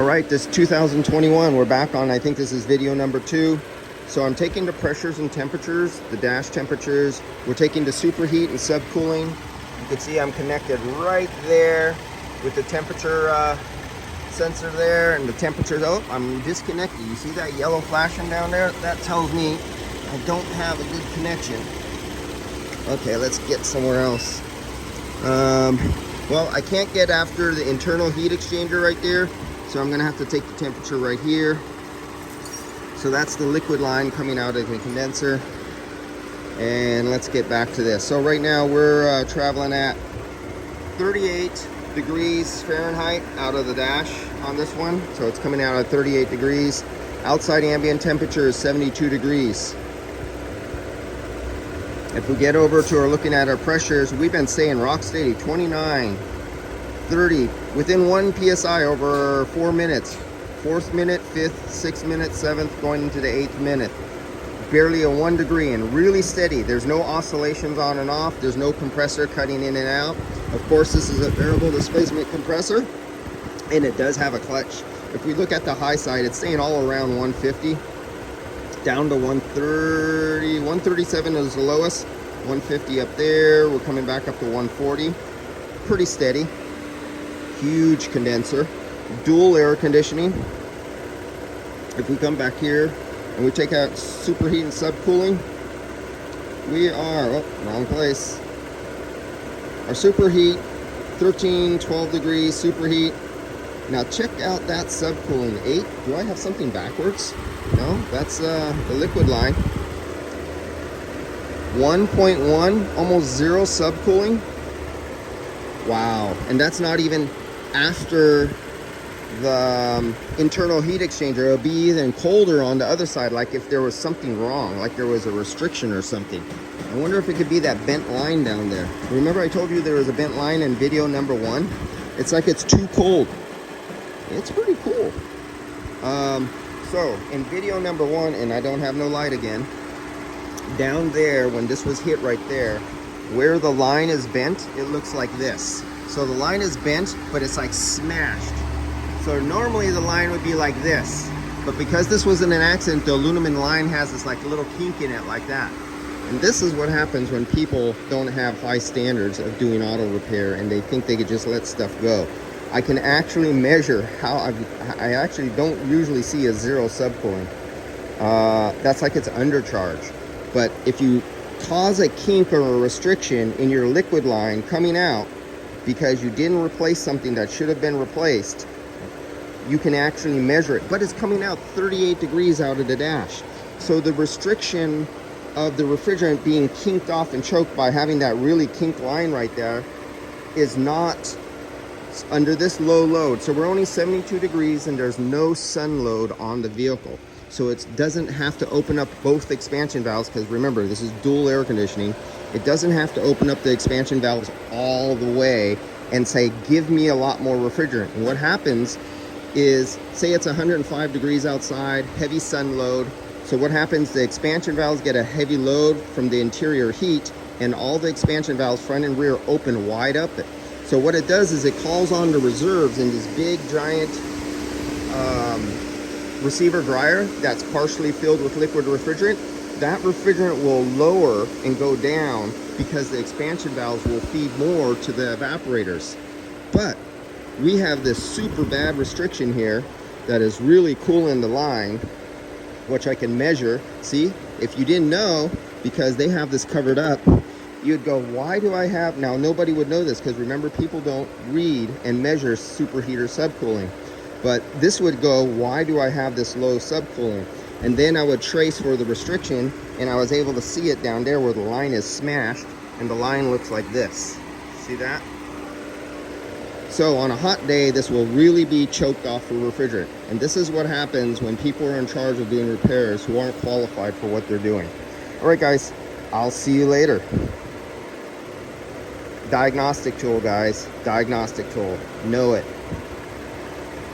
All right, this 2021, we're back on, I think this is video number 2. So I'm taking the pressures and temperatures, the dash temperatures. We're taking the superheat and subcooling. You can see I'm connected right there with the temperature sensor there and the temperature. Oh, I'm disconnected. You see that yellow flashing down there? That tells me I don't have a good connection. Okay, let's get somewhere else. Well, I can't get after the internal heat exchanger right there. So I'm gonna have to take the temperature right here. So that's the liquid line coming out of the condenser. And let's get back to this. So right now we're traveling at 38 degrees Fahrenheit out of the dash on this one. So it's coming out at 38 degrees. Outside ambient temperature is 72 degrees. If we get over to looking at our pressures, we've been saying rock steady, 29, 30, within 1 psi over 4 minutes. 4th minute, 5th, 6th minute, 7th, going into the 8th minute. Barely a 1 degree and really steady. There's no oscillations on and off. There's no compressor cutting in and out. Of course, this is a variable displacement compressor, and it does have a clutch. If we look at the high side, it's staying all around 150, down to 130, 137 is the lowest, 150 up there. We're coming back up to 140. Pretty steady. Huge condenser. Dual air conditioning. If we come back here and we take out superheat and subcooling, we are, oh, wrong place. Our superheat, 13, 12 degrees superheat. Now check out that subcooling, 8. Do I have something backwards? No, that's the liquid line. 1.1, almost 0 subcooling. Wow, and that's not even after the internal heat exchanger. It'll be even colder on the other side, like if there was something wrong, like there was a restriction or something. I wonder if it could be that bent line down there. Remember I told you there was a bent line in video number 1? It's like it's too cold. It's pretty cool. So in video number 1, and I don't have no light again, down there when this was hit right there, where the line is bent, it looks like this. So the line is bent, but it's like smashed. So normally the line would be like this, but because this was in an accident, the aluminum line has this like little kink in it like that. And this is what happens when people don't have high standards of doing auto repair and they think they could just let stuff go. I can actually measure how I actually don't usually see a 0 subcooling. That's like it's undercharge. But if you cause a kink or a restriction in your liquid line coming out because you didn't replace something that should have been replaced, you can actually measure it. But it's coming out 38 degrees out of the dash. So the restriction of the refrigerant being kinked off and choked by having that really kinked line right there is not under this low load. So we're only 72 degrees and there's no sun load on the vehicle. So it doesn't have to open up both expansion valves, because remember, this is dual air conditioning. It doesn't have to open up the expansion valves all the way and say, give me a lot more refrigerant. And what happens is, say it's 105 degrees outside, heavy sun load. So what happens, the expansion valves get a heavy load from the interior heat, and all the expansion valves, front and rear, open wide up. So what it does is it calls on the reserves in this big giant receiver dryer that's partially filled with liquid refrigerant. That refrigerant will lower and go down because the expansion valves will feed more to the evaporators. But we have this super bad restriction here that is really cooling the line, which I can measure. See, if you didn't know, because they have this covered up, you'd go, why do I have, now nobody would know this because remember, people don't read and measure superheat or subcooling. But this would go, why do I have this low subcooling? And then I would trace for the restriction, and I was able to see it down there where the line is smashed, and the line looks like this. See that? So on a hot day, this will really be choked off for refrigerant. And this is what happens when people are in charge of doing repairs who aren't qualified for what they're doing. All right, guys, I'll see you later. Diagnostic tool, guys. Diagnostic tool. Know it.